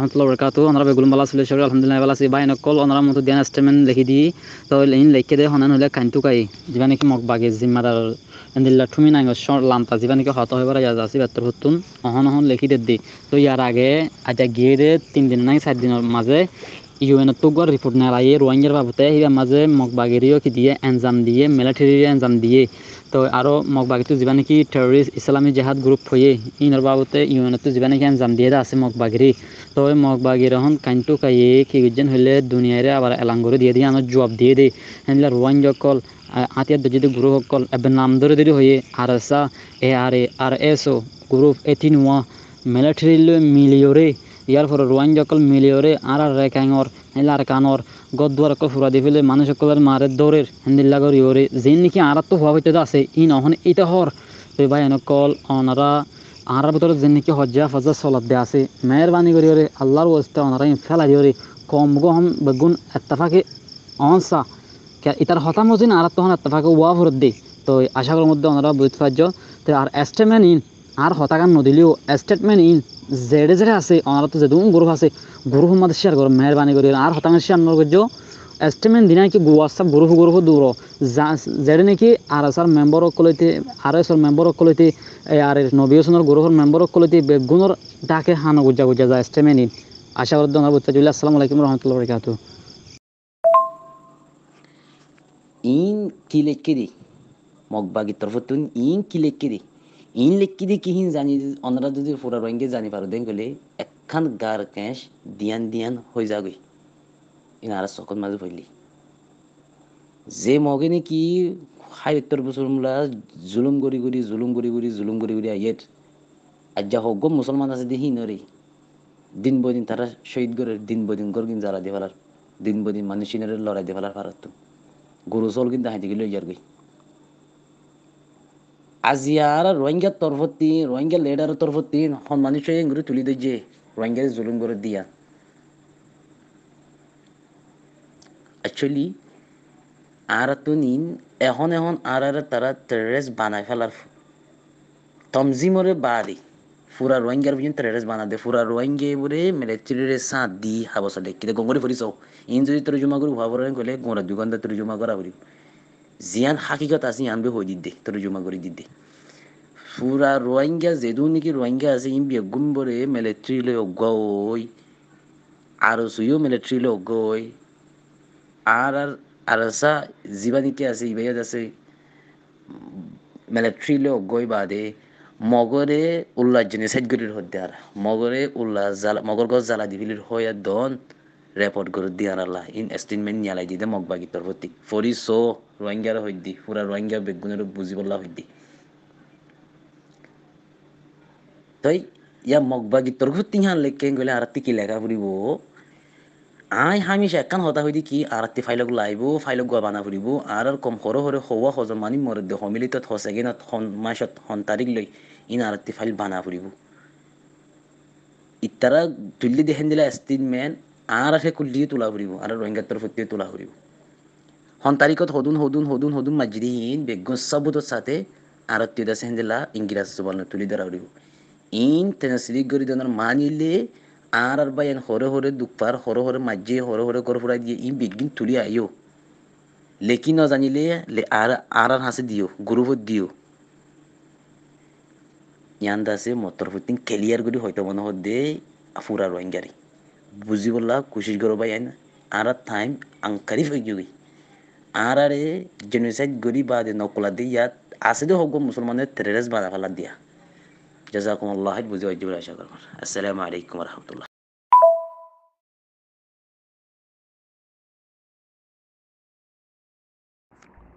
রহমতুল্লাহ বরকাতু ওনারা বেগুন বালা ছিল সবাই আলহামদুলিল্লাহ বালা আছে ভাই নকল ওনারা মতো দেন স্টেটমেন্ট লিখি দি তো ইন লিখে দে হনান হলে কাইনটু কাই যিবানি কি মক বাগে জিম্মাদার এন্দিল্লা ঠুমি নাই লামতা যিবানি কি হত হইবার ইয়া আছে বেতর হতুন অহন লিখি দে তো ইয়ার আগে আজা গিয়ে দে 3 দিন নাই 4 দিনের মাঝে ইউএন তো গর রিপোর্ট না লাই রোহিঙ্গার বাবতে হিবা মাঝে মকবাগেরিও কি দিয়ে এনজাম দিয়ে মিলিটারি এনজাম দিয়ে তো আরো মকবাগিতো যিবা নাকি টেররিস্ট ইসলামী জেহাদ গ্রুপ হয়ে ইনর বাবতে ইউএন তো যিবা নাকি এনজাম দিয়ে আছে মকবাগেরি তো ওই মকবাগের হন কাইনটু কাইয়ে কি গুজন হইলে দুনিয়ারে আবার এলাং করে দিয়ে আমার জবাব দিয়ে দে হেনলা রোহিঙ্গা কল আতিয়ার যদি গ্রুপ কল এবার নাম ধরে দিদি হয়ে আরএসা ARSO গ্রুপ এতিনুয়া মিলিটারি মিলিয়রে ইয়ার পরে রোহিঙ্গা কল মিলিয়রে আর রেখাঙর হেলার কানর গদ্দুয়ার কল ফুরা দিয়ে ফেলে মানুষ সকলের মারে দৌড়ের হেন্দিল্লাগর ইয়রে যে নাকি আর তো হওয়া হইতে আছে ই নহন এটা হর তো ভাই কল অনারা আর ভিতরে যে নাকি হজ্জা ফজ্জা চলাত দে আছে মেহরবানি করি ওরে আল্লাহর ওয়াস্তে ওনারা ফেলা দিওরে কম গহম বেগুন এত্তাফাকে অনসা ইতার হতাম মজিন আর তখন এত্তাফাকে ওয়া ভরত দে তো আশা করার মধ্যে ওনারা বুঝতে পারছো তো আর স্টেটমেন্ট ইন আর হতাকান নদিলেও স্টেটমেন্ট ইন জেডে জেডে আছে ওনারা তো যেদুন গ্রুপ আছে গ্রুপ মধ্যে শেয়ার করো মেহরবানি করি আর হতাকান শেয়ার নর করছো স্টেটমেন্ট দিনা কি হোয়াটসঅ্যাপ গ্রুপ দূর যেটা নাকি আর এস আর মেম্বার কলইতে আর এস আর মেম্বার কলইতে আর নবিয়সনের গ্রুপের মেম্বার কলইতে বেগুনের ডাকে হানো গুজা যায় স্টেটমেন্ট ইন আশা করি ওনারা বুঝতে পারছো আসসালামু আলাইকুম রহমতুল্লাহ বরকাতুহু ইন কি লেখি মগবাগির তরফতুন ইন কি লেখি কিহিন জানি অনরা যদি পুরা রোহিঙ্গে জানি পারো দেন গলে একখান গার কেশ দিয়ান হয়ে যাগই ইন আর সকল মাঝে ফেললি যে মগে নাকি ৭০ বছর মূলা জুলুম করি আইয়ের আজ যা হোক মুসলমান আছে দেখি নরে দিন বদিন তারা শহীদ করে দিন বদিন গরগিন জ্বালা দিয়ে ফেলার দিন বদিন মানুষের লড়াই দিয়ে ফেলার পারত গরু চল কিন্তু হাইতে গেলে ইয়ার গই আজিয়ার রোহিঙ্গার তরফতি রোহিঙ্গা লেডারের তরফতি হন মানুষ ঘুরে তুলি দই যে রোহিঙ্গার জুলুম করে দিয়া অ্যাকচুয়ালি আর তো নিন এখন আর তারা টেররিস্ট বানায় ফেলার তমজিমরে বাড়ি পুরা রোহিঙ্গার বুঝুন টেররিস্ট বানা দে পুরা রোহিঙ্গে বলে মিলিটারিরে সাথ দি হাবসা দে কিন্তু গঙ্গরে ফুরিস ইন যদি তর্জমা করি ভাবরে গলে গোড়া দুগন্ধা তর্জমা করা করি জিয়ান হাকিকত আছে আনবে হই দিদে তর্জমা করে দিদে পুরা রোহিঙ্গা যেদু নাকি রোহিঙ্গা আছে ইন বেগুন বরে মিলিটারি লে অগই আর সুইও মিলিটারি লে অগই আর আরসা জীবানিকে আছে ইবাইয়াত আছে মিলিটারি লে অগই বাদে মগরে উল্লাহ জেনেসাইড গরির হদ্দে আর মগরে উল্লাহ জালা মগর গছ জ্বালা দিবিলির হইয়া দন রেপোর্ট করে দিয়ার আল্লাহ ইন স্টেটমেন্ট নিয়ালাই দিদে মগবাগি তরফতি ফরি সো রোহিঙ্গার হইদি পুরা রোহিঙ্গা বেগুনের বুঝি বললা হইদি তাই ইয়া মগবাগি তরফতি হান লেখকে গেলে আর কি লেখা ফুরিব আই হামিশা একখান হতা হইদি কি আর ফাইলক লাইব ফাইলক গোয়া বানা ফুরিব আর কম হরে হওয়া হজম মানি মরদে হমিলিত হসেগে না হন মাসত হন তারিখ লই ইন আর ফাইল বানা ফুরিব ইতারা তুললি দেখেন দিলা স্টেটমেন্ট আর আছে কুল্লি তোলা ফুরিব আর রোহিঙ্গার তরফতি তোলা ফুরিব হন তারিখত হদুন মাজিদিহীন বেগ সবুতর সাথে আর সেন দিলা ইংরেজ জবান তুলি ধরা ফুরিব ইন তেনাসিরিক গরি দনার মানিলে আর বাইন হরে দুপার হরে মাঝে হরে গর ফুরাই দিয়ে ই বেগিন তুলি আইও লেকি ন জানিলে আর হাসে দিও গ্রুপত দিও ইয়ান দাসে মটর ফুটিং ক্লিয়ার করে হয়তো মনে হদে ফুরা রোহিঙ্গারি বুঝি বললা কোশিশ করো ভাই আইন আর টাইম আংকারি হয়ে যাবি আর আরে জেনোসাইড গরি বাদে নকলা দিয়ে ইয়াত আছে দে হোক মুসলমানের টেররিস্ট বানা ফেলা দিয়া জাযাকুমুল্লাহ বুঝি হয়ে যাবে আশা করব আসসালামু আলাইকুম ওয়া রাহমাতুল্লাহ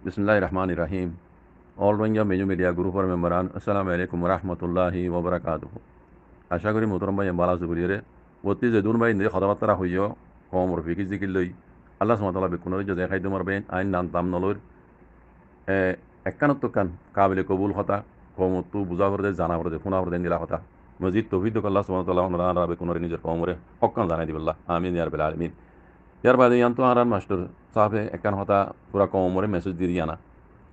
बिस्मिल्लाहिर्रहमानिर्रहीम ऑल रोहिंग्या मेजो मीडिया ग्रुपर मेम्बरान अस्सलामु अलैकुम वरहमतुल्लाहि वबरकातुहु আশা করি মোহতরম ভাই বালা সুবরিয়ারে অতি যেদুন ভাই নিজে কথাবার্তা হইও কম রফিকি জিকির লই আল্লাহ সুবহানাহু বেকুনরে যে দেখাই তোমার বেন আইন নাম তাম নলর একখানত কান কাবিলে কবুল কথা কমতু বুঝা করে জানা করে ফোনা করে দিলা কথা মসজিদ তৌফিক আল্লাহ সুবহানাহু ওয়া তাআলা বেকুনরে নিজের কমরে হক্কান জানাই দিবাল্লাহ আমিন ইয়া রাব্বিল আলামিন ইয়ার বাদে ইয়ান তো আরান মাস্টার সাহেবে একখান হতা পুরা কমরে মেসেজ দি ইয়ানা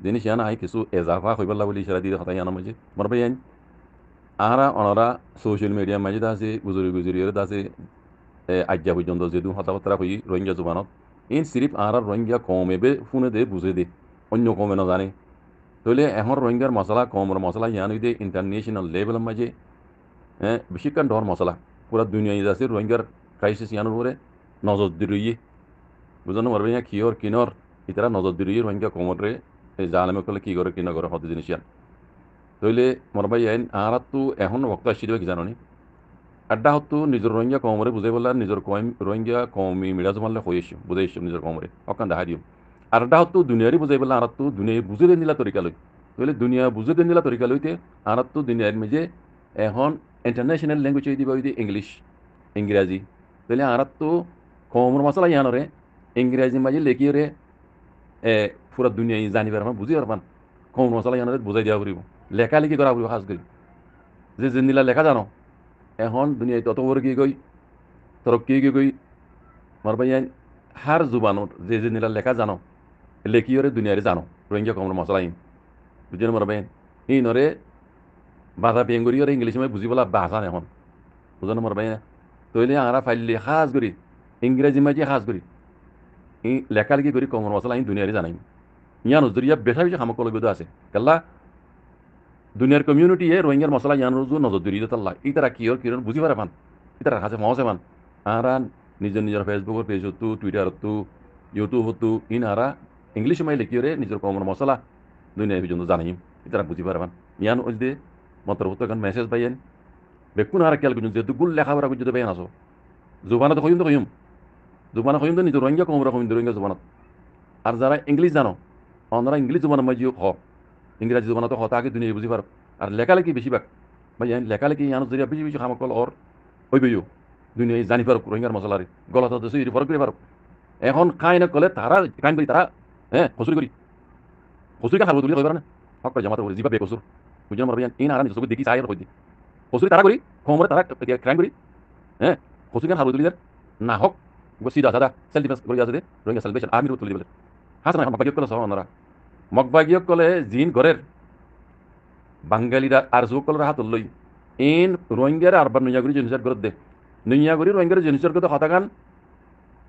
জিনিস ইয়ানা আই কিছু এজাফা হইবাল্লাহ বলি ইশারা দিয়ে হতা ইয়ানা মসজিদ মর ভাই আরা অনরা সোশ্যাল মিডিয়া মাঝে আছে গুজরি আছে আজ্ঞা পর্যন্ত যেহেতু কথাবার্তা হই রোহিঙ্গা জুবানত ইন সিরিফ আর রোহিঙ্গা কমে বে ফোনে দে বুঝে দে অন্য কমে না জানে তাহলে এখন রোহিঙ্গার মশলা কমর মশলা ইয়ান দে ইন্টারন্যাশনাল লেভেলের মাঝে বেশিক্ষণ ডর মশলা পুরা দুনিয়া আছে রোহিঙ্গার ক্রাইসিস ইয়ানোর উপরে নজর দিয়ে বুঝানো পারবে ইয়া কিয়র কিনর ইতারা নজর দিয়ে রোহিঙ্গা কমরে জালেমে কলে কি করে কিনা করে হতে জিনিস ইয়ান তাইলে মরবাই আইন আর তো এখন বক্ত আসছি দেবে কি জানি আড্ডা হতো নিজের রোহিঙ্গা কমরে বুঝাই বললে নিজের রোহিঙ্গা কমি মিরাজ মারলে হয়েছে বুঝাই নিজের কমরে অকান দেখা দিও আর আড্ডা হতো দুনিয়ারই বুঝাই বললে আর তো দুনিয়া বুঝে দেন দিলা তরিকা লই তাহলে দুনিয়া বুঝে দেন দিলা তরিকা লইতে আর তো দুনিয়ার মেঝে এখন ইন্টারন্যাশনাল ল্যাঙ্গুয়েজ হয়ে দিবা ইংলিশ ইংরাজি তাহলে আর তো কমর মশলা ইয়ানরে ইংরাজি মাঝে লেখিয়ে পুরা দুনিয়া জানি পারবান বুঝি পারবান কমর মশলা ইয়ানরে বুঝাই দেওয়া পড়ব লেখালেখি করা পড়ব খাস করি যে জিনিলা লেখা জানো এখন দুনিয়ায় তত বড় কি গই তরক্কি কি গই মারবাই হার জুবানোর যে জিনিলা লেখা জানো লেখিওরে দুনিয়ারে জানো রোহিঙ্গা কমর মশলা ইন বুঝলেন মারবাই ইনরে বাধা বেঙ্গরিওরে ইংলিশ মাঝে বুঝি বলা ভাষা এখন বুঝলেন মারবাই তৈলে আরা ফাইলে খাস করি ইংরেজি মাঝে খাস করি ই লেখালেখি করি কমর মশলা আইন দুনিয়ারে জানাই ইয়ান জরিয়া বেশা বেশি খামকল বিদ আছে কেলা দুনিয়ার কমিউনিটি রোহিঙ্গার মশলা ইয়ান রুজু নজর দিয়ে তাল্লা ইতারা কিয়র কিরণ বুঝি পারে পান ইতারা কাছে মহসে পান আরা নিজের নিজের ফেসবুকের পেজ হতো টুইটার হতো ইউটিউব হতো ইন আরা ইংলিশ মাই লিখিওরে নিজের কমর মশলা দুনিয়া পর্যন্ত জানাই ইতারা বুঝি পারে পান ইয়ান ওই যে মতরবত এখন মেসেজ পাইয়েন বেকুন আর খেয়াল করুন যেহেতু গুল লেখাপড়া করতে পাই আসো জুবানত কইম তো কইম জুবানা কইম তো নিজের রোহিঙ্গা কমরা কইম রোহিঙ্গা জুবানত আর যারা ইংলিশ জানো ওনারা ইংলিশ জুবানের মাঝে হ ইংরাজি জুবানত হ তাকে দুনিয়া বুঝি পারো আর লেখালেখি বেশিরভাগ ভাই লেখালেখি ইয়ানো জরিয়া বেশি বেশি খামকল ওর ওই বইও দুনিয়া জানি পারো রোহিঙ্গার মশলারে গলত দেশে ফরক করে পারো এখন খাই না কলে তারা কাইন করি তারা কসুরি করি কসুরি খাবো তুলি কইবার না হক করে জামাতে বলে জিবা বে কসুর বুঝলাম মারবে ইন আরা নিজে দেখি চাই আর কই কসুরি তারা করি খমরে তারা ক্রাইম করি কসুরি খাবো তুলি না হোক সিধা সাদা সেলফ ডিফেন্স করে আছে রোহিঙ্গা সেলভেশন আর্মির তুলি বলে হাসান মকবাগিয়ক কলে সহ ওনারা মকবাগিয়ক কলে জিন ঘরের বাঙালিরা আর যুবকলরা হাত লই ইন রোহিঙ্গার আর নৈয়াগুড়ি জিনিসের ঘর দে নৈয়াগুড়ি রোহিঙ্গার জিনিসের কথা হতাগান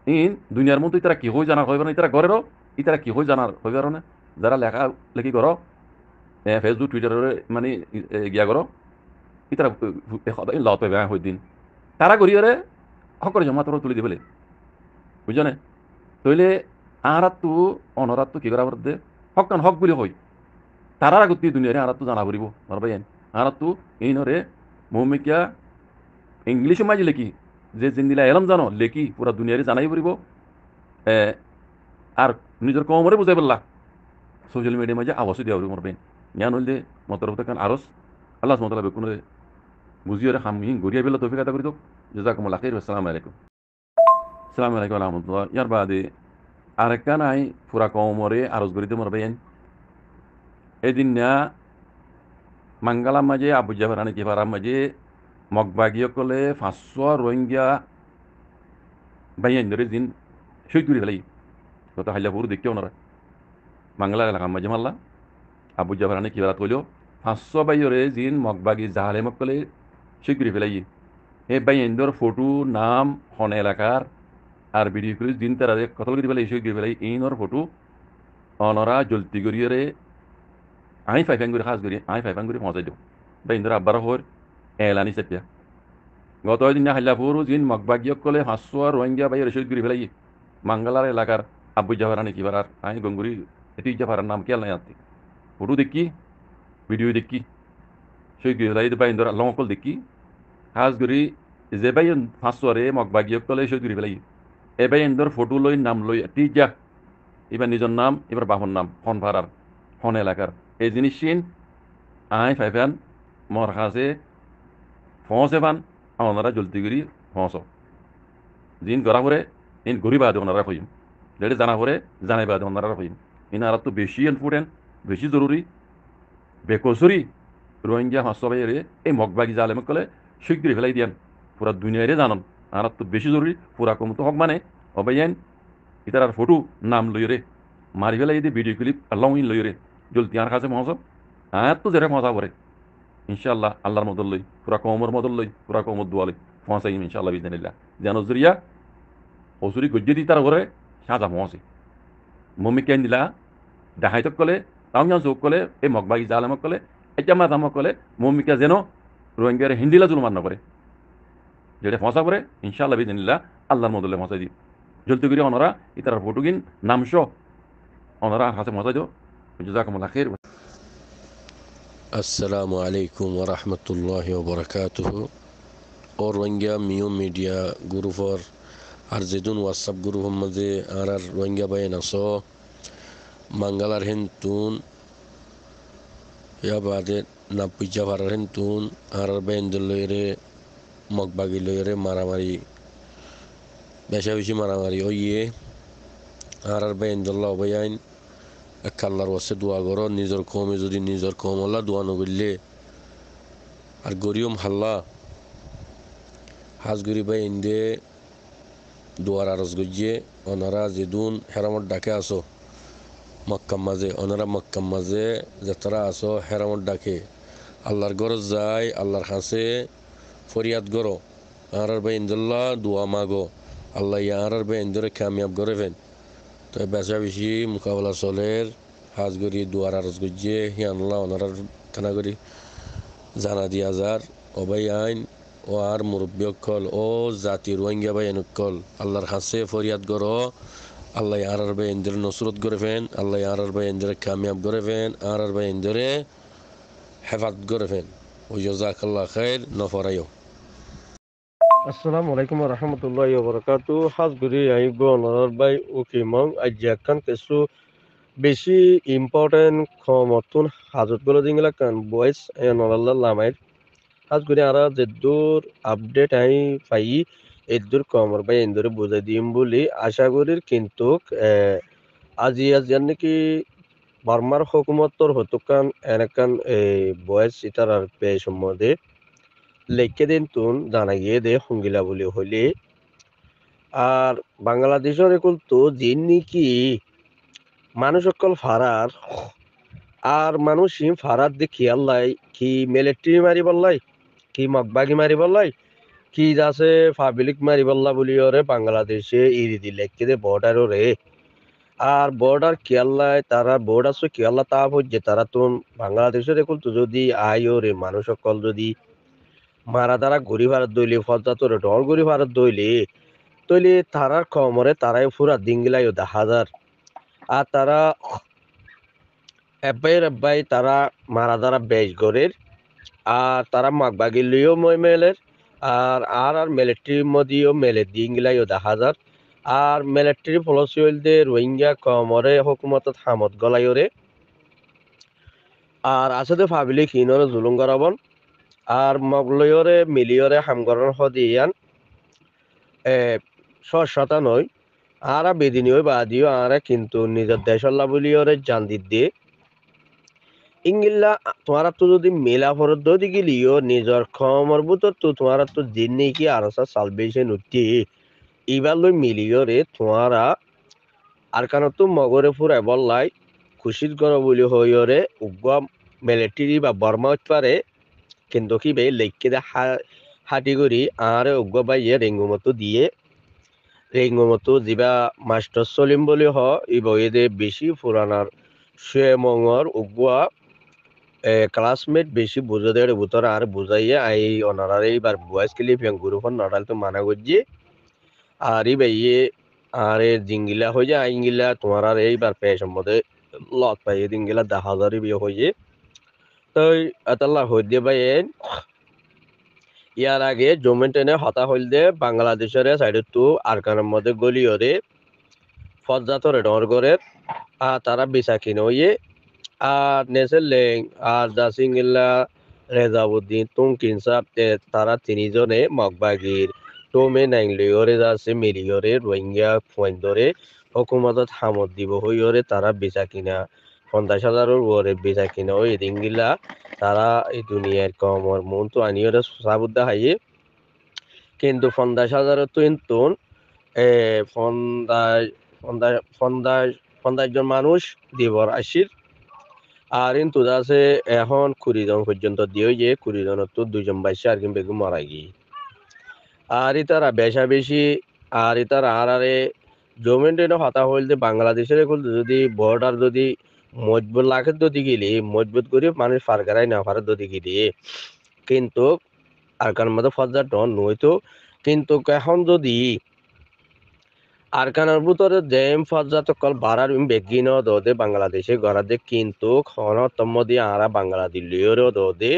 ইন দুনিয়ার মধ্যে তারা কি হয়ে জানার হইবার না তারা ঘরেরও ইতারা কি হয়ে জানার হইবার না যারা লেখা লেখি করো ফেসবুক টুইটারে মানে গিয়া করো ইতারা লত হয়ে দিন তারা করিয়ারে হকরে জমা তোর তুলি দিবলে বুঝছো না তইলে আহারাত অনরাত কি করা দে হক কান হক বলে হই তারা আগত দুনিয়ারে আহারাত জানা পড়ব মারবাই আহারাত এইনরে মৌমিকিয়া ইংলিশ মাঝে লেখি যে জিনিলা এলম জানো লেখি পুরা দুনিয়ারে জানাই পড়ব আর নিজের কমরে বুঝাই পারলা সোশ্যাল মিডিয়া মাঝে আওয়াজ দিয়া পড়ব মারবেন জ্ঞান হইলে মতরফ কান আরস আল্লাহ সুবহানাহু ওয়া তাআলা বুঝিয়ে হামি গড়িয়া বেলা তৌফিক আতা করি তো জাযাকুমুল্লাহ খাইর আসসালামু আলাইকুম আসসালামু আলাইকুম ওয়া রাহমাতুল্লাহ ইয়ার বাদে আরেকটা নাই পুরা কমরে আরজ করি তো মারবেন এদিন না মাঙ্গালার মাঝে আবু জাফরানি কিফারার মাঝে মগবাগিয়ে কলে 500 রোহিঙ্গা বাইন ধরে দিন শহীদ করে ফেলাই কত হাইলাপুর দেখতে ওনারা মাঙ্গালা এলাকার মাঝে মারলা আবু জাফরানি কিফারাত কইল 500 বাইরে জিন মগবাগি জাহালে মকলে শহীদ করে ফেলাই এই বাইন্দর ফটো নাম হন এলাকার আর ভিডিও করে দিন তারা কত করে ফেলাই শহীদ করে ফেলাই এইনর ফটো অনরা জলতি করিয়ে আই ফাইফাং করে খাস করি আই ফাইফাং করে পৌঁছাই দিও বাইন্দর আব্বার হর এলানি চেপিয়া গত দিন হাইলাপুর জিন মগবাগিয়ক কলে 500 রোহিঙ্গা বাইরে শহীদ করে ফেলাই মাঙ্গালার এলাকার আবু জাফরানি কিফারার আই গঙ্গুরি এটি জাফারার নাম খেয়াল নাই আনতে ফটো দেখি ভিডিও দেখি শহীদ করে ফেলাই বাইন্দর লঙ্কল দেখি খাস করি যে বাই 500 মগবাগিয়ক কলে শহীদ করে ফেলাই এ বাইন্দর ফটো লই নাম লই এটি যা এবার নিজের নাম এবার বাহন নাম হন ভাড়ার হন এলাকার এই জিনিস আই ফাইফান মর কাছে ফসে পান ওনারা জলদি করি ফস জিন গড়া পরে ইন গড়ি বাদে ওনারা কইম যেটা জানা পরে জানাই বাদে ওনারা কইম ইনারা তো বেশি ইম্পর্টেন্ট বেশি জরুরি বেকসরি রোহিঙ্গা হাসবাইরে এই মগবাগি জালেম কলে শিগগিরি ফেলাই দিয়ান পুরা দুনিয়ারে জানান আর তো বেশি জরুরি পুরা কম তো হক মানে অবাইন ইতার ফটো নাম লইরে মারি ফেলাই দিয়ে ভিডিও ক্লিপ লং ইন লইরে জলদি আর কাছে মহস তো যেরে মজা পড়ে ইনশাআল্লাহ আল্লাহর মদল লই পুরা কমর মদল লই পুরা কমর দোয়া লই পৌঁছাইম ইনশাআল্লাহ বিজনিল্লাহ জানজরিয়া ওসুরি গজ্জে দি তার ঘরে সাজা মহসে মমি কেন দিলা দেখাইত কলে তাও চোখ কলে এই মগবাগি জালামক কলে এটা মা দামক কলে মমিকা যেন রোহিঙ্গার হিন্দিলা জুলমান নকরে যেটা ফসা করে ইনশাআল্লাহ বিদিনিল্লাহ আল্লাহর মদলে ফসাই দি জলদি করে অনরা ইতার ফটোগিন নামশ অনরা হাতে মজাই দিও জাজাকুমুল্লাহ খাইর আসসালামু আলাইকুম ওয়া রাহমাতুল্লাহি ওয়া বারাকাতুহু और रोहिंग्या मियो मीडिया ग्रुप और আর যেদুন হোয়াটসঅ্যাপ গ্রুপের মাঝে আর রোহিঙ্গা বাইন আসো মাঙ্গালার হেন্তুন ইয়া বাদে না পিজ্জা ভাড়ার হেন্তুন আর বাইন লইরে মগবাগি লইরে মারামারি বেশা বেশি মারামারি ওইয়ে আর বাইন দল্লা অবয়াইন কাল্লার ওয়াসে দোয়া করো নিজের কমে যদি নিজের কম আল্লাহ দোয়া নগরলে আর গরিয়ম হাল্লা হাজগুড়ি বাই ইন্দে দোয়ার আরজ গজিয়ে ওনারা যেদুন হেরামত ডাকে আসো মক্কার মাঝে ওনারা মক্কার মাঝে যাত্রা আসো হেরামত ডাকে আল্লাহর গরজ যায় আল্লাহর কাছে ফরিয়াদ করো আর বাই ইন্দুল্লাহ দোয়া মাগো আল্লাহ আর বাই ইন্দুরে কামিয়াব করে ফেন তো বেশা বেশি মোকাবেলা চলের হাজগুড়ি দোয়ার আরজ গজিয়ে হিয়ান্লাহ ওনারা কানাগরি জানা দিয়া যার অবাই আইন ও আর মুরব্বী অকল ও জাতি রোহিঙ্গা বাইন অকল আল্লাহর কাছে ফরিয়াদ করো আল্লাহ আর বাইনদের নসরত করে ফেন আল্লাহ আর বাইনদের কামিয়াব করে ফেন আর বাইনদের হেফাজত করে ফেন ও জাজাকাল্লাহ খাইর নফরাইও আসসালামু আলাইকুম ওয়া রাহমাতুল্লাহি ওয়া বারাকাতু Hajguri I go honour bye okay Mong আজ্জাকান কিছু বেশি ইম্পর্টেন্ট খমতুন হাজতগুলো দিংলা কান বয়েস এনলাল্লাহ লামাইর হাজগুড়ি আরা যেদুর আপডেট আই পাই এদুর কমর বাই এন্দুরে বুঝাই দিম বলি আশা করির কিন্তু আজি নাকি বার্মার হুকুমতর হতুকান এনেকান বয়েস ইতার আর পেশ মধ্যে লেখকে দিন তুন জানা গিয়ে দে হুঙ্গিলা বলি হইলে আর বাংলাদেশের একুল তো জিন নাকি মানুষ অকল ফারার আর মানুষই ফারার দেখি আল্লাহ কি মিলিটারি মারি বললাই কি মগবাগি মারি বললাই কি যাচ্ছে পাবলিক মারি বললা বলি ওরে বাংলাদেশে ইরি দিলে কে বর্ডার রে আর বর্ডার কি আল্লাহ তারা বর্ডার কি আল্লাহ তা হচ্ছে তারা তো বাংলাদেশের একুল তো যদি আইও রে মানুষ অকল যদি মারা দ্বারা গড়ি ভারত দইলে ফজা তোরে ডর গড়ি ভারত দইলে তৈলে তারার কমরে তারাই ফুরা দিঙ্গিলাই দেখা হাজার আর তারা এব্বাই তারা মারা দ্বারা বেশ গড়ের আর তারা মাগবাগি লিও মই মেলের আর আর আর মিলিটারির মধ্যেও মেলে দিঙ্গিলাইও দেখা হাজার আর মিলিটারি ফলসি হইলদে রোহিঙ্গা কমরে হুকুমতত হামত গলাইরে আর আসলে পাবলিক হিনরে জুলুম করাবন আর মগলয়রে মিলিয়রে হামগরণ হদিয়ান সস্যতা নয় আর বেদিনীয় বাদিও আর কিন্তু নিজের দেশল্লা বলিয়রে জান দিয়ে ইংলিলা তোমার তো যদি মেলা ফরত যদি গেলিও নিজের খমর বুতর তো তোমার তো দিন নেই কি আর সালভেশন উঠি এবার লই মিলিয়রে তোমারা আর কেন তো মগরে ফুরাই বললাই খুশির গর বলি হইরে উগ্র মিলিটারি বা বর্মা হতে পারে কিন্তু কি বে লেখকে দে হাঁটি করি আর উগ্র বাইয়ে রেঙ্গুমতো দিয়ে রেঙ্গুমতো যা মাস্টার সলিম বলি হ ই বইয়ে বেশি পুরানার শুয়ে মঙ্গর উগ্র ক্লাসমেট বেশি বুঝে দেয় বুতর আর বুঝাইয়ে আই অনারার এইবার বয়স ক্লিপ গ্রুপ নডাল তো মানা করছি আর ই বাইয়ে আর জিঙ্গিলা হয়ে যায় আইঙ্গিলা তোমার আর এইবার পেশের মধ্যে লত পাইয়ে দিঙ্গিলা 10,000 বিয়ে হয়ে তো আতাল্লাহ হয়ে দিয়ে বাইন ইয়ার আগে জমেন্টেনে হতা হইল দে বাংলাদেশের সাইডে তো আরকানের মধ্যে গলিয়রে ফজাতরে ডর করে আর তারা বিসা কিনে হইয়ে আর নেসেল লেং আর জাসিংলা রেজাউদ্দিন তুমকিন সাহ তারা তিনজনে মগবাগির টোমে নাইংলিওরে যাচ্ছে মিলিয়রে রোহিঙ্গা ফুয়েন্দরে হুকুমতত হামত দিব হইয়রে তারা বিসা কিনা 50,000 ওরে বিসা কিনা ওই দিনগিলা তারা এই দুনিয়ার কমর মন তো আনিয়রে সাবুদ্দা হাইয়ে কিন্তু 50,000 তো ইন্তুন পঞ্চাশ জন মানুষ দিবর আসির আর কিন্তু আছে এখন 20 জন পর্যন্ত দিয়ে যে 20 জনের তো 2 জন বাইশে আর কিন্তু বেগম মারা গিয়ে আর তারা বেশা বেশি আর তারা আরে জমিনটা হতা হইলে বাংলাদেশের যদি বর্ডার যদি মজবুত লাগে যদি গেলি মজবুত করে মানুষ ফারগারাই না পারে যদি গেলি কিন্তু আর কার মধ্যে ফজা ডন নইতো কিন্তু এখন যদি আরকানের ভিতরে জেম ফজাত কল বারার বেগিন দোদে বাংলাদেশে গড়াদে কিন্তু খন তম্মদি আরা বাংলাদেশীয় দোদে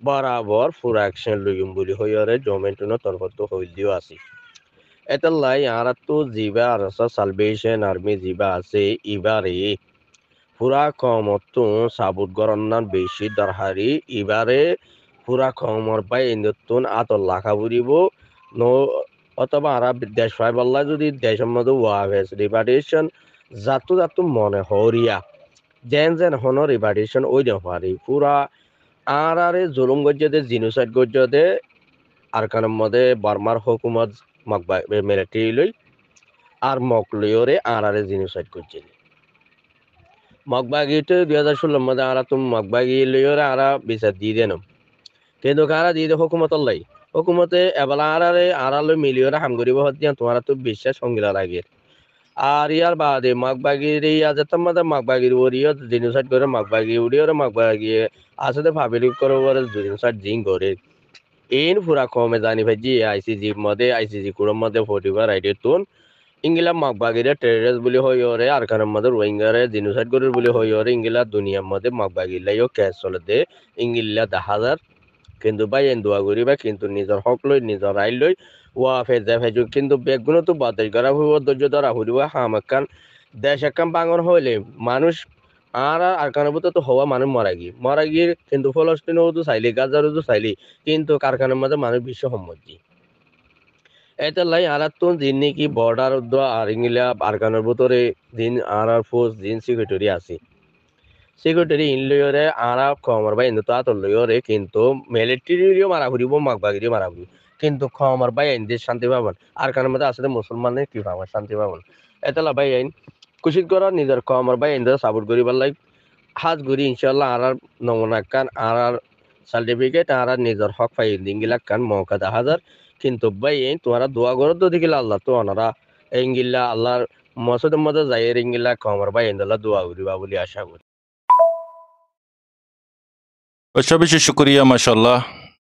বরাবর পুরা অ্যাকশন লইম বলি হইরে জমেন্টুনো তরফত হইলিও আছে এতাল্লাই আরা তো জিবা আর সালভেশন আর্মি জিবা আছে ইবারে পুরা কমতো সাবুত গরন্নান বেশি দরহারি ইবারে পুরা কমর পাই ইন্দুতুন আতল লাখা বুড়িব নো অথবা আরা দেশ ফাইবাল্লা যদি দেশের মধ্যে ওয়াভেস রিপার্টিশন জাতু জাতু মনে হরিয়া যেন যেন হন রিপার্টিশন ওই পারি পুরা আরে জুলুম গজ্জে জিনোসাইড গজ্জে আর কানের মধ্যে বার্মার হুকুমত মকবা মিলিটারি লই আর মকলিওরে আরে জিনোসাইড গজ্জে মকবাগিতে 2016 মধ্যে আরা তুমি মকবাগি লইওরে আরা বিচার দিয়ে দেন কিন্তু কারা দিয়ে হুকুমত লাই হুকুমতে এবেলা আরারে আড়ালে মিলিয়রে হাম করিব হতিয়া তোমার তো বিশ্বাস সঙ্গীরা লাগে আর ইয়ার বাদে মাগবাগির ইয়া যেতাম মাদা মাগবাগির ওরিও জিনিসাইড করে মাগবাগি উড়িওরে মাগবাগি আসলে ভাবিলি করে ওরে জিনিসাইড জিং করে এইন পুরা কমে জানি ভাই আইসিজি মধ্যে আইসিজি কুড়োর মধ্যে 45 রাইডে তুন ইংলা মাগবাগিরে টেররিস্ট বলি হই ওরে আর কারণ মধ্যে রোহিঙ্গারে জিনিসাইড করে বলি হই ওরে ইংলা দুনিয়ার মধ্যে মাগবাগিলাইও ক্যাশ চলে দে ইংলা 10,000 কিন্তু ভাই এন দোয়া করিবা কিন্তু নিজের হক লই নিজের আইন লই ওয়া ফেজা ফেজু কিন্তু বেগুনো তো বাতিল করা হইব ধৈর্য ধরা হইব হামাকান দেশ একাম বাঙর হইলে মানুষ আর কারখানার তো হওয়া মানুষ মারা গিয়ে কিন্তু ফলস্তিনও তো চাইলি গাজারও তো চাইলি কিন্তু কারখানার মধ্যে মানুষ বিশ্ব সম্মতি এটা লাই আর তো দিন নাকি বর্ডার আর ইংলা আরকানের ভিতরে দিন আর ফোর্স দিন সিকিউরিটি আছে সিকিউরিটি ইনলিয়রে আরা খমর বাই ইন্দু তাত লইরে কিন্তু মিলিটারিও মারা ঘুরিব মাগবাগিরিও মারা ঘুরিব কিন্তু খমর বাই ইন্দে শান্তি পাবেন আর কারণ মধ্যে আসলে মুসলমানের কি পাবেন শান্তি পাবেন এতলা বাই আইন কুশিত করা নিজের খমর বাই ইন্দে সাপোর্ট করিবার লাই হাজ ঘুরি ইনশাল্লাহ আর নমুনা কান আর সার্টিফিকেট আর নিজের হক পাই দিঙ্গিলা কান মৌকা 10,000 কিন্তু বাই আইন তোমরা দোয়া করো তো দেখিলা আল্লাহ তো ওনারা ইঙ্গিল্লা আল্লাহর মসজিদের মধ্যে যাই ইঙ্গিল্লা খমর বাই ইন্দলা দোয়া করিবা বলে আশা করি বেশি বেশি শুক্রিয়া মাশাআল্লাহ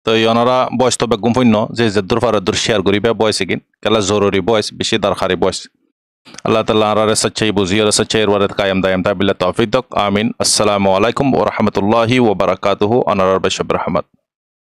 তো ওনারা বয়স তো বেগুম পণ্য যে দূর ফারা দূর শেয়ার করিবে বয়স এগিন কেলা জরুরি বয়স বেশি দরকারি বয়স আল্লাহ তাআলা আরারে সচ্চাই বুঝিয়ে সচ্চাই ওয়ারাত কায়েম দায়েম তাবিল্লাহ তৌফিক দক আমিন আসসালামু আলাইকুম ওয়া রাহমাতুল্লাহি ওয়া বারাকাতুহু আনার বেশব রহমত